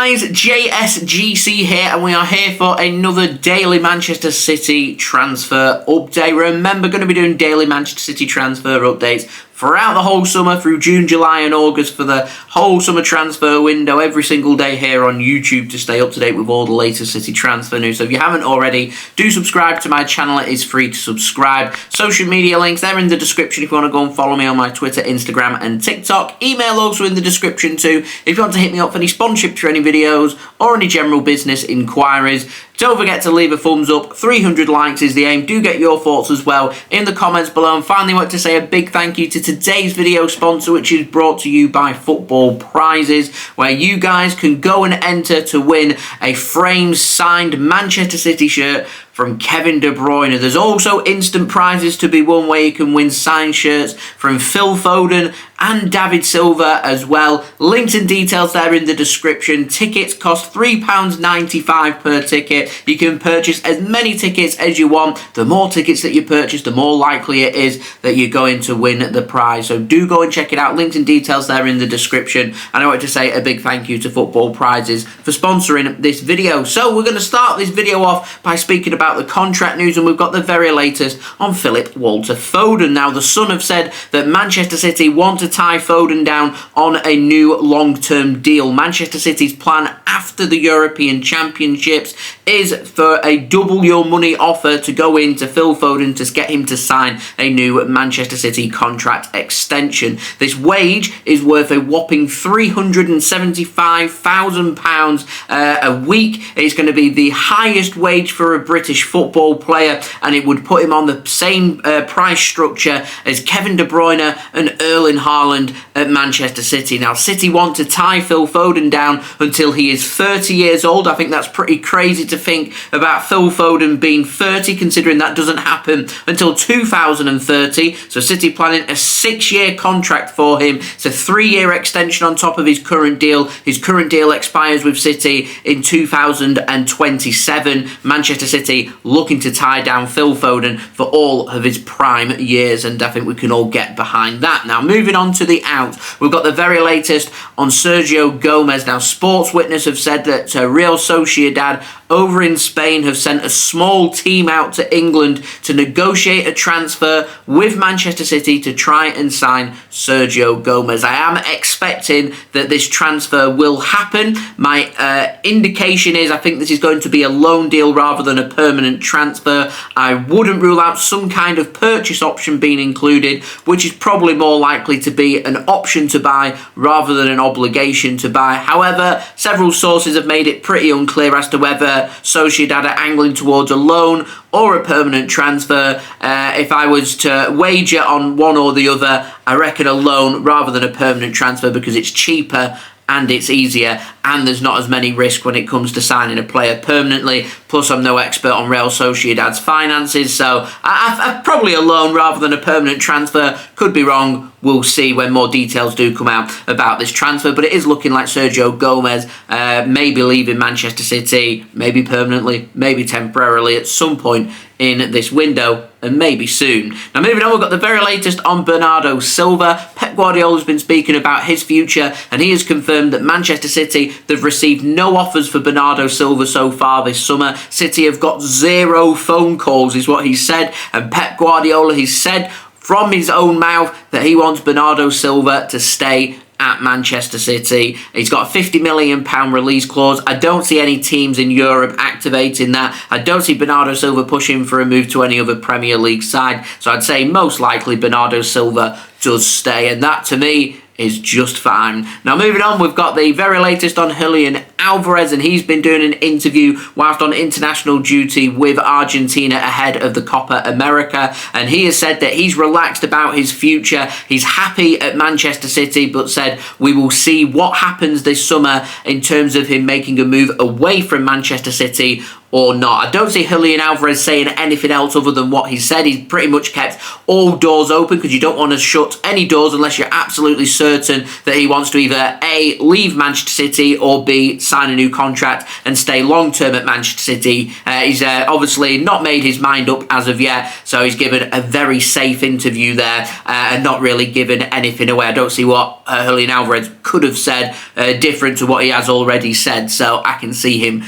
guys, JSGC here, and we are here for another daily Manchester City transfer update. Remember, going to be doing daily Manchester City transfer updates throughout the whole summer, through June, July and August, for the whole summer transfer window, every single day here on YouTube to stay up to date with all the latest City transfer news. So if you haven't already, do subscribe to my channel. It is free to subscribe. Social media links, they're in the description if you want to go and follow me on my Twitter, Instagram and TikTok. Email also in the description too if you want to hit me up for any sponsorship for any videos or any general business inquiries. Don't forget to leave a thumbs up. 300 likes is the aim. Do get your thoughts as well in the comments below. And finally, I want to say a big thank you to today's video sponsor, which is brought to you by Football Prizes, where you guys can go and enter to win a framed signed Manchester City shirt from Kevin De Bruyne. There's also instant prizes to be won where you can win signed shirts from Phil Foden and David Silva as well. Links and details there in the description. Tickets cost £3.95 per ticket. You can purchase as many tickets as you want. The more tickets that you purchase, the more likely it is that you're going to win the prize. So do go and check it out. Links and details there in the description. And I want to say a big thank you to Football Prizes for sponsoring this video. So we're going to start this video off by speaking about the contract news, and we've got the very latest on Philip Walter Foden. Now, the Sun have said that Manchester City want to tie Foden down on a new long-term deal. Manchester City's plan after the European Championships is for a double your money offer to go into Phil Foden to get him to sign a new Manchester City contract extension. This wage is worth a whopping £375,000 a week. It's going to be the highest wage for a British football player, and it would put him on the same price structure as Kevin De Bruyne and Erling Haaland at Manchester City. Now, City want to tie Phil Foden down until he is 30 years old. I think that's pretty crazy to think about Phil Foden being 30, considering that doesn't happen until 2030. So City planning a 6-year contract for him. It's a 3-year extension on top of his current deal. His current deal expires with City in 2027. Manchester City looking to tie down Phil Foden for all of his prime years, and I think we can all get behind that. Now, moving on to the out, we've got the very latest on Sergio Gomez. Now, Sports Witness have said that Real Sociedad over in Spain have sent a small team out to England to negotiate a transfer with Manchester City to try and sign Sergio Gomez. I am expecting that this transfer will happen. My indication is I think this is going to be a loan deal rather than a permanent transfer. I wouldn't rule out some kind of purchase option being included, which is probably more likely to be an option to buy rather than an obligation to buy. However, several sources have made it pretty unclear as to whether Sociedad are angling towards a loan or a permanent transfer. If I was to wager on one or the other, I reckon a loan rather than a permanent transfer, because it's cheaper and it's easier, and there's not as many risks when it comes to signing a player permanently. Plus, I'm no expert on Real Sociedad's finances, so I probably a loan rather than a permanent transfer. Could be wrong. We'll see when more details do come out about this transfer, but it is looking like Sergio Gomez may be leaving Manchester City, maybe permanently, maybe temporarily at some point in this window, and maybe soon. Now, moving on, we've got the very latest on Bernardo Silva. Pep Guardiola has been speaking about his future, and he has confirmed that Manchester City, they've received no offers for Bernardo Silva so far this summer. City have got 0 phone calls, is what he said, and Pep Guardiola, he said from his own mouth that he wants Bernardo Silva to stay at Manchester City. He's got a £50 million release clause. I don't see any teams in Europe activating that. I don't see Bernardo Silva pushing for a move to any other Premier League side. So I'd say most likely Bernardo Silva does stay, and that to me is just fine. Now, moving on, we've got the very latest on Julian Alvarez, and he's been doing an interview whilst on international duty with Argentina ahead of the Copa America, and he has said that he's relaxed about his future. He's happy at Manchester City, but said we will see what happens this summer in terms of him making a move away from Manchester City or not. I don't see Julian Alvarez saying anything else other than what he said. He's pretty much kept all doors open because you don't want to shut any doors unless you're absolutely certain that he wants to either A, leave Manchester City, or B, sign a new contract and stay long-term at Manchester City. He's obviously not made his mind up as of yet, so he's given a very safe interview there and not really given anything away. I don't see what Julian Alvarez could have said different to what he has already said, so I can see him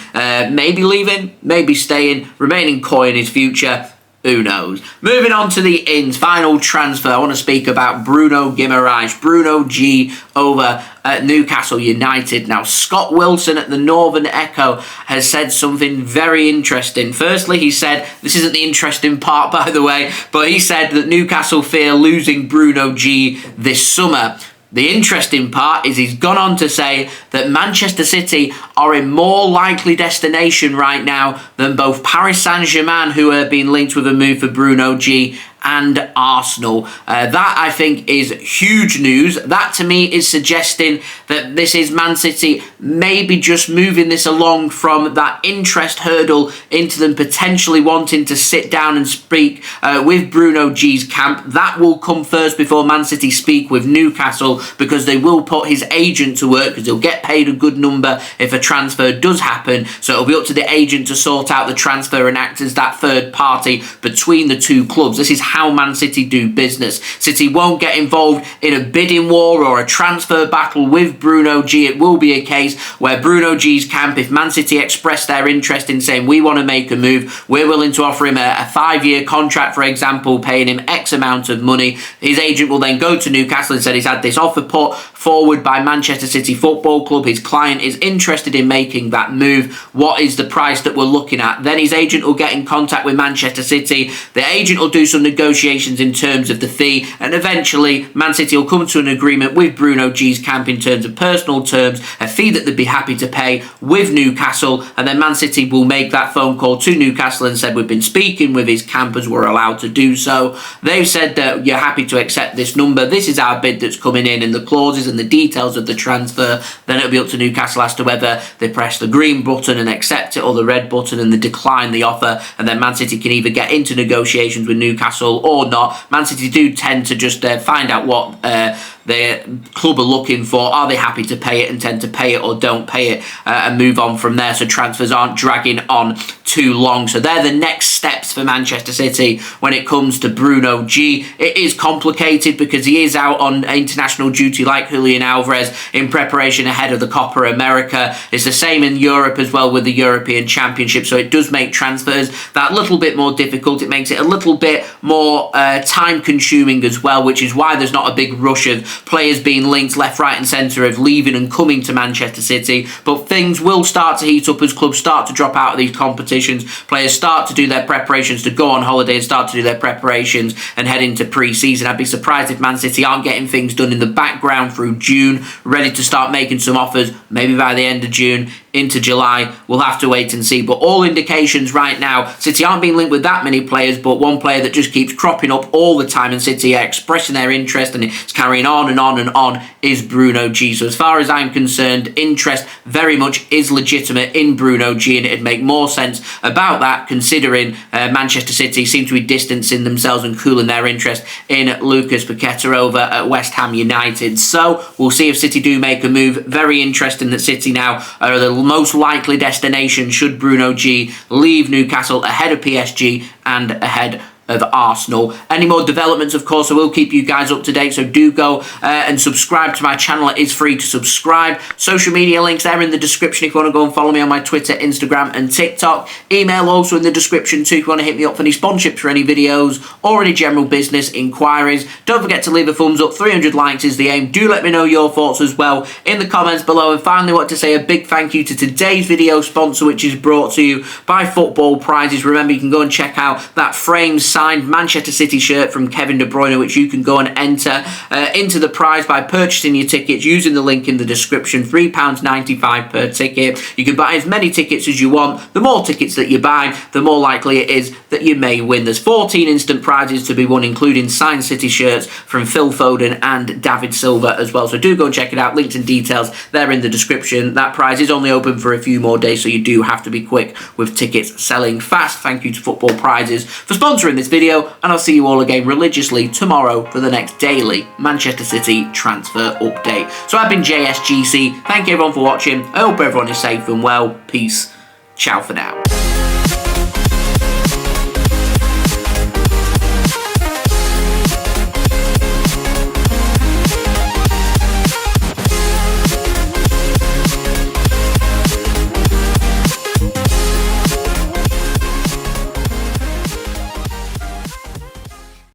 maybe leaving, maybe staying, remaining coy in his future. Who knows? Moving on to the ins, final transfer. I want to speak about Bruno Guimaraes, Bruno G over at Newcastle United. Now, Scott Wilson at the Northern Echo has said something very interesting. Firstly, he said, this isn't the interesting part, by the way, but he said that Newcastle fear losing Bruno G this summer. The interesting part is he's gone on to say that Manchester City are a more likely destination right now than both Paris Saint-Germain, who are being linked with a move for Bruno G, and Arsenal. That, I think, is huge news. That, to me, is suggesting that this is Man City maybe just moving this along from that interest hurdle into them potentially wanting to sit down and speak with Bruno G's camp. That will come first before Man City speak with Newcastle, because they will put his agent to work, because he'll get paid a good number if a transfer does happen. So it'll be up to the agent to sort out the transfer and act as that third party between the two clubs. This is how Man City do business. City won't get involved in a bidding war or a transfer battle with Bruno G. It will be a case where Bruno G's camp, if Man City express their interest in saying, we want to make a move, we're willing to offer him a 5-year contract, for example, paying him X amount of money, his agent will then go to Newcastle and say he's had this offer put forward by Manchester City Football Club, his client is interested in making that move, what is the price that we're looking at? Then his agent will get in contact with Manchester City, the agent will do some negotiations in terms of the fee, and eventually Man City will come to an agreement with Bruno G's camp in terms of personal terms, a fee that they'd be happy to pay with Newcastle, and then Man City will make that phone call to Newcastle and said, we've been speaking with his camp as we're allowed to do so. They've said that you're happy to accept this number, this is our bid that's coming in, and the clauses and the details of the transfer, then it'll be up to Newcastle as to whether they press the green button and accept it, or the red button and they decline the offer, and then Man City can either get into negotiations with Newcastle or not. Man City do tend to just find out what the club are looking for, are they happy to pay it, and tend to pay it or don't pay it and move on from there, so transfers aren't dragging on too long. So they're the next steps for Manchester City when it comes to Bruno G. It is complicated because he is out on international duty like Julian Alvarez in preparation ahead of the Copa America. It's the same in Europe as well with the European Championship, so it does make transfers that little bit more difficult. It makes it a little bit more time consuming as well, which is why there's not a big rush of players being linked left, right and centre of leaving and coming to Manchester City. But things will start to heat up as clubs start to drop out of these competitions. Players start to do their preparations to go on holiday and start to do their preparations and head into pre-season. I'd be surprised if Man City aren't getting things done in the background through June, ready to start making some offers, maybe by the end of June into July. We'll have to wait and see. But all indications right now, City aren't being linked with that many players, but one player that just keeps cropping up all the time and City are expressing their interest and it's carrying on and on and on is Bruno G. So as far as I'm concerned, interest very much is legitimate in Bruno G, and it'd make more sense about that considering Manchester City seem to be distancing themselves and cooling their interest in Lucas Paqueta over at West Ham United. So we'll see if City do make a move. Very interesting that City now are the most likely destination should Bruno G leave Newcastle ahead of PSG and ahead of Arsenal. Any more developments, of course, I will keep you guys up to date, so do go and subscribe to my channel. It is free to subscribe. Social media links there in the description if you want to go and follow me on my Twitter, Instagram and TikTok. Email also in the description too if you want to hit me up for any sponsorships for any videos or any general business inquiries. Don't forget to leave a thumbs up. 300 likes is the aim. Do let me know your thoughts as well in the comments below. And finally, I want to say a big thank you to today's video sponsor, which is brought to you by Football Prizes. Remember, you can go and check out that framed signed Manchester City shirt from Kevin De Bruyne, which you can go and enter into the prize by purchasing your tickets using the link in the description. £3.95 per ticket. You can buy as many tickets as you want. The more tickets that you buy, the more likely it is that you may win. There's 14 instant prizes to be won, including signed City shirts from Phil Foden and David Silva as well. So do go and check it out. Links and details there in the description. That prize is only open for a few more days, so you do have to be quick with tickets selling fast. Thank you to Football Prizes for sponsoring this video, and I'll see you all again religiously tomorrow for the next daily Manchester City transfer update. So I've been JSGC. Thank you everyone for watching. I hope everyone is safe and well. Peace. Ciao for now.